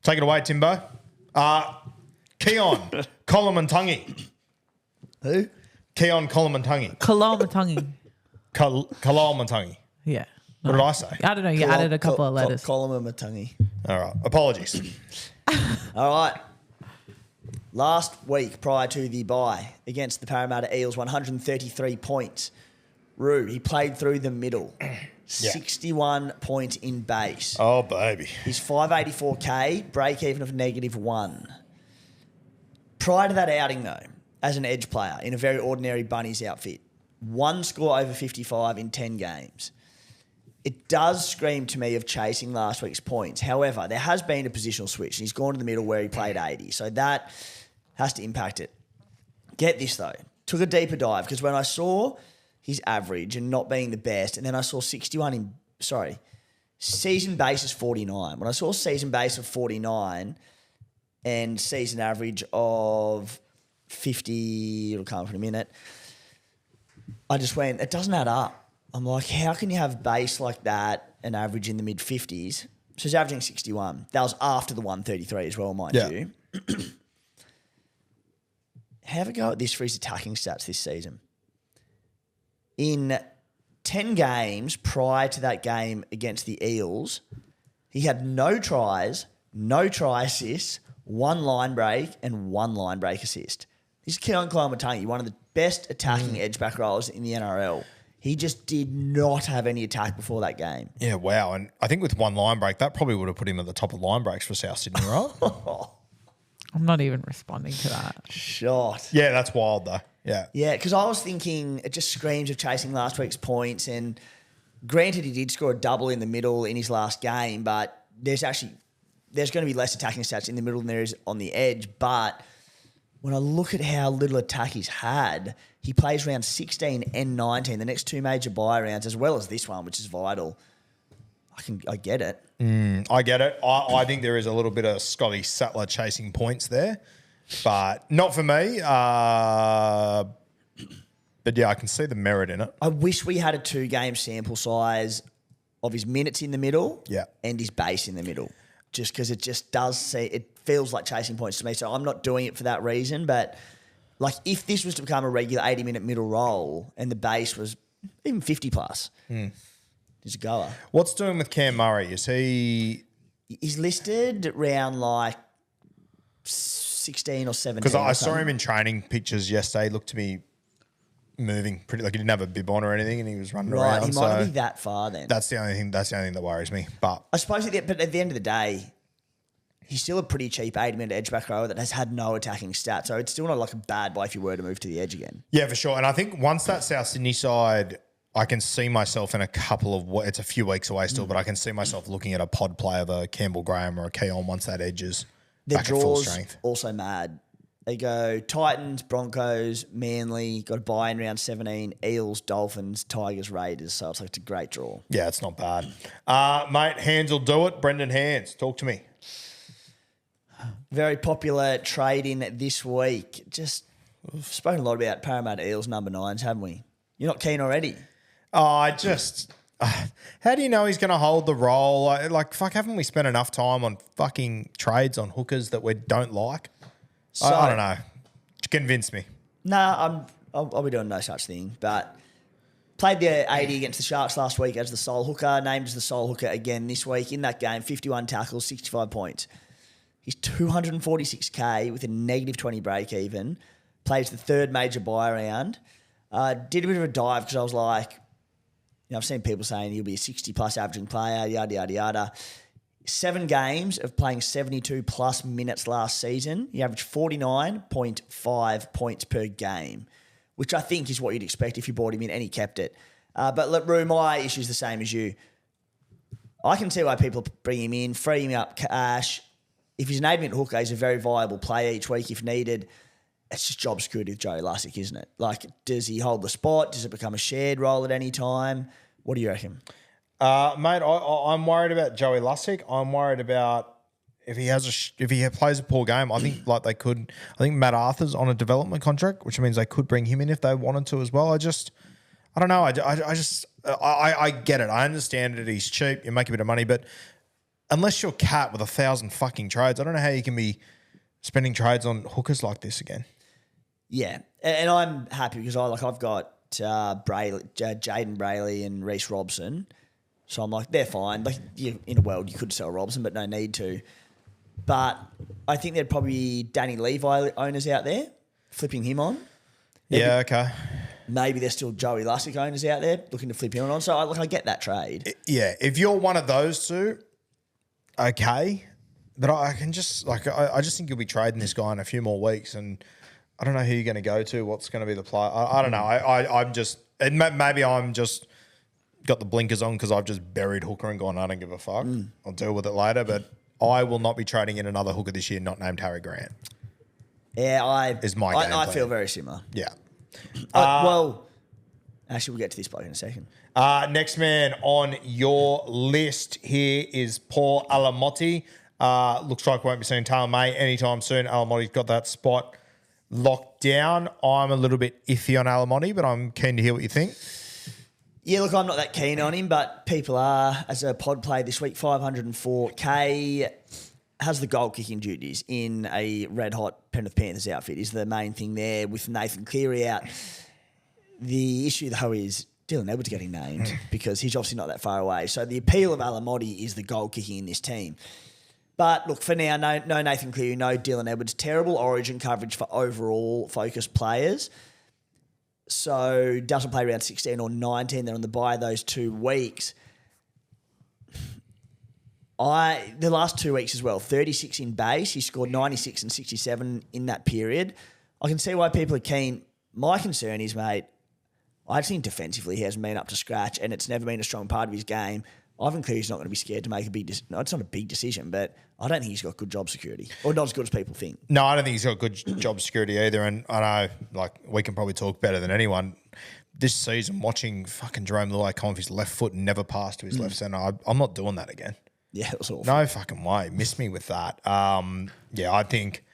Take it away, Timbo. Keaon Koloamatangi. Who? Keaon Koloamatangi. Koloamatangi. Koloamatangi. Yeah. What did I say? I don't know. You added a couple of letters. Koloamatangi. All right. Apologies. All right. Last week prior to the bye against the Parramatta Eels, 133 points. Roo, he played through the middle. 61 points in base. Oh, baby. He's 584K, break even of -1. Prior to that outing, though, as an edge player in a very ordinary Bunnies outfit, 1 score over 55 in 10 games. It does scream to me of chasing last week's points. However, there has been a positional switch, and he's gone to the middle where he played 80. So that has to impact it. Get this, though. Took a deeper dive, because when I saw his average and not being the best, and then I saw season base is 49. When I saw season base of 49 and season average of 50, it'll come up in a minute, I just went, it doesn't add up. I'm like, how can you have base like that and average in the mid-50s? So he's averaging 61. That was after the 133 as well, mind you. Have a go at this for his attacking stats this season. In 10 games prior to that game against the Eels, he had no tries, no try assists, 1 line break, and 1 line break assist. This is Keaon Koloamatangi, one of the best attacking edge back rollers in the NRL. He just did not have any attack before that game. Yeah, wow. And I think with 1 line break, that probably would have put him at the top of line breaks for South Sydney, right? I'm not even responding to that. Shot. Yeah, that's wild, though. Yeah. Yeah, because I was thinking it just screams of chasing last week's points. And granted, he did score a double in the middle in his last game, but there's going to be less attacking stats in the middle than there is on the edge. But when I look at how little attack he's had, he plays round 16 and 19, the next 2 major bye rounds, as well as this one, which is vital. I get it. I get it. I think there is a little bit of Scotty Sattler chasing points there, but not for me. But yeah, I can see the merit in it. I wish we had a 2-game sample size of his minutes in the middle and his base in the middle, just because it just it feels like chasing points to me. So I'm not doing it for that reason. But like if this was to become a regular 80-minute middle roll and the base was even 50 plus, he's a goer. What's doing with Cam Murray? Is he... He's listed around like 16 or 17. Because I saw him in training pictures yesterday. He looked to me moving pretty, like he didn't have a bib on or anything, and he was running around. Right, he might not be that far then. That's the only thing that worries me. But I suppose but at the end of the day, he's still a pretty cheap 80-minute edge back rower that has had no attacking stats. So it's still not like a bad buy if you were to move to the edge again. Yeah, for sure. And I think once that South Sydney side, I can see myself in it's a few weeks away still, but I can see myself looking at a pod play of a Campbell Graham or a Keaon once that edge is back at full strength. Also mad. They go Titans, Broncos, Manly, got a bye in round 17, Eels, Dolphins, Tigers, Raiders. So it's like a great draw. Yeah, it's not bad. Mate, Hands will do it. Brendan Hands, talk to me. Very popular trade in this week. We've spoken a lot about Parramatta Eels number 9s, haven't we? You're not keen already? Oh, how do you know he's going to hold the role? Haven't we spent enough time on fucking trades on hookers that we don't like? So, I don't know. Convince me. Nah, I'll be doing no such thing. But played the 80 against the Sharks last week as the sole hooker, named as the sole hooker again this week. In that game, 51 tackles, 65 points. He's 246K with a -20 break even. Plays the 3rd major bye round. Did a bit of a dive because I was like, I've seen people saying he'll be a 60-plus averaging player, yada, yada, yada. 7 games of playing 72-plus minutes last season. He averaged 49.5 points per game, which I think is what you'd expect if you bought him in and he kept it. But look, Roo, my issue's the same as you. I can see why people bring him in, free him up cash. If he's an 8-minute hooker, he's a very viable player each week if needed. It's just job security with Joey Lussick, isn't it? Like, does he hold the spot? Does it become a shared role at any time? What do you reckon? Mate, I'm worried about Joey Lussick. I'm worried about if he plays a poor game. I think I think Matt Arthur's on a development contract, which means they could bring him in if they wanted to as well. I don't know. I get it. I understand that he's cheap. You make a bit of money, but unless you're Cat with 1,000 fucking trades, I don't know how you can be spending trades on hookers like this again. Yeah, and I'm happy because I've got Jaden Brayley and Reece Robson, so I'm like they're fine. Like in a world you could sell Robson, but no need to. But I think there'd probably be Danny Levi owners out there flipping him on. Okay. Maybe there's still Joey Lussick owners out there looking to flip him on. So I get that trade. Yeah, if you're one of those two, okay. But I can just I just think you'll be trading this guy in a few more weeks, and I don't know who you're going to go to. What's going to be the play? I don't know. I'm just maybe I'm just got the blinkers on because I've just buried hooker and gone. I don't give a fuck. I'll deal with it later. But I will not be trading in another hooker this year, not named Harry Grant. Yeah, I plan. feel very similar. Yeah. Well, actually, we'll get to this bloke in a second. Next man on your list here is Paul Alamotti. Looks like we won't be seeing Taylor May anytime soon. Alamotti's got that spot locked down. I'm a little bit iffy on Alamotti, but I'm keen to hear what you think. Yeah, look, I'm not that keen on him, but people are. As a pod play this week, 504K has the goal kicking duties in a red-hot Penrith Panthers outfit is the main thing there with Nathan Cleary out. The issue, though, is Dylan Edwards getting named because he's obviously not that far away. So the appeal of Alamotti is the goal kicking in this team. But look, for now, no Nathan Cleary, no Dylan Edwards. Terrible origin coverage for overall focused players. So doesn't play around 16 or 19. They're on the bye those 2 weeks. The last 2 weeks as well, 36 in base. He scored 96 and 67 in that period. I can see why people are keen. My concern is, mate, I think defensively he hasn't been up to scratch and it's never been a strong part of his game. Ivan Cleary's not going to be scared to make a big decision. No, it's not a big decision, but I don't think he's got good job security or not as good as people think. No, I don't think he's got good job security either. And I know, we can probably talk better than anyone. This season, watching fucking Jerome Luai come off his left foot and never pass to his left centre, I'm not doing that again. Yeah, it was awful. No fucking way. Miss me with that. I think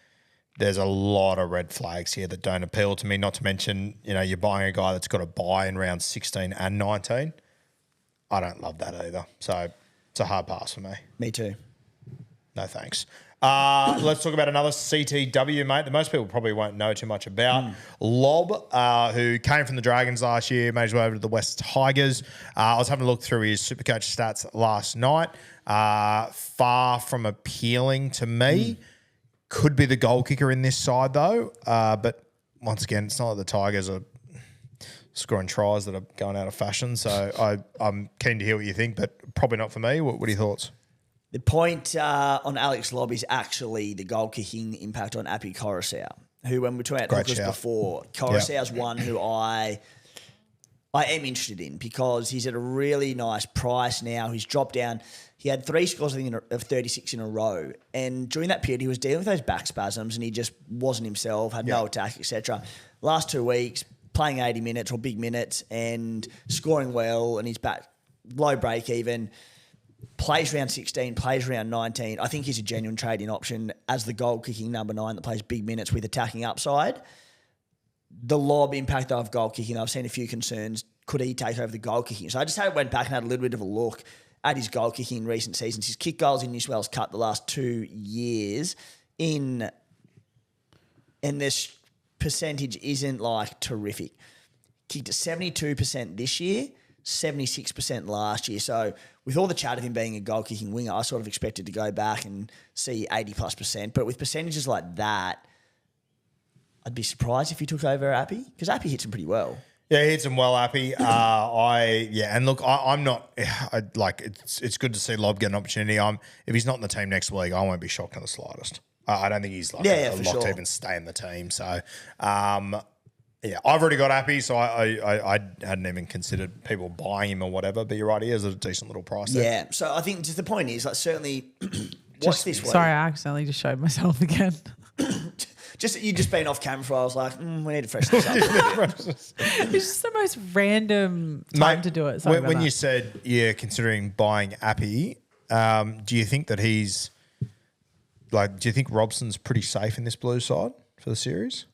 there's a lot of red flags here that don't appeal to me, not to mention, you're buying a guy that's got a bye in round 16 and 19. I don't love that either. So it's a hard pass for me. Me too. No thanks. Let's talk about another CTW, mate, that most people probably won't know too much about. Lob, who came from the Dragons last year, made his way over to the West Tigers. I was having a look through his Supercoach stats last night. Far from appealing to me. Could be the goal kicker in this side, though. But once again, it's not like the Tigers are scoring tries that are going out of fashion. So I'm keen to hear what you think, but probably not for me. What are your thoughts? The point on Alex Lobb is actually the goal kicking impact on Api Koroisau, who, when we talked about hookers before, Koroisau's one who I am interested in because he's at a really nice price now. He's dropped down. He had 3 scores, I think, of 36 in a row. And during that period, he was dealing with those back spasms and he just wasn't himself, had no attack, etc. Last 2 weeks, playing 80 minutes or big minutes and scoring well, and he's back low break even. Plays round 16, plays round 19. I think he's a genuine trading option as the goal-kicking number 9 that plays big minutes with attacking upside. The Lob impact of goal-kicking, I've seen a few concerns. Could he take over the goal-kicking? So I just went back and had a little bit of a look at his goal-kicking in recent seasons. His kick goals in New South Wales Cup the last 2 years and this percentage isn't terrific. Kicked at 72% this year, 76% last year. So with all the chat of him being a goal-kicking winger, I sort of expected to go back and see 80+%. But with percentages like that, I'd be surprised if he took over Appy because Appy hits him pretty well. Yeah, he hits him well, Appy. And look, I'm not it's good to see Lob get an opportunity. If he's not in the team next week, I won't be shocked in the slightest. I don't think he's locked to even stay in the team. So, I've already got Appy, so I hadn't even considered people buying him or whatever. But you're right, he is a decent little price there. Yeah, so I think just the point is, certainly, watch this week. Sorry, I accidentally just showed myself again. You just been off camera for. I was like, we need to freshen this up. It's just the most random time to do it. Sorry when you said considering buying Appy, do you think that he's do you think Robson's pretty safe in this blue side for the series?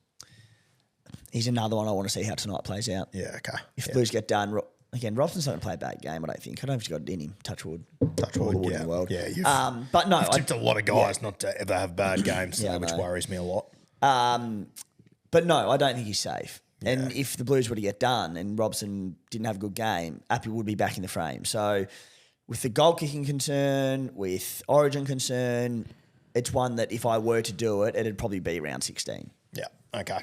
He's another one I want to see how tonight plays out. Yeah, okay. If Blues get done, Again, Robson's not going to play a bad game, I don't think. I don't know if he's got it in him. Touch wood. Touch All the wood, wood in the world. Yeah, you've, but no, you've tipped a lot of guys not to ever have bad games, Yeah, I which know. worries me a lot. But no, I don't think he's safe. And if the Blues were to get done and Robson didn't have a good game, Appy would be back in the frame. So with the goal kicking concern, with Origin concern, it's one that if I were to do it, it'd probably be round 16. Yeah, okay.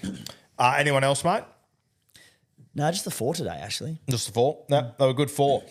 Anyone else, mate? No, just the 4 today, actually. Just the 4? No, they were good 4.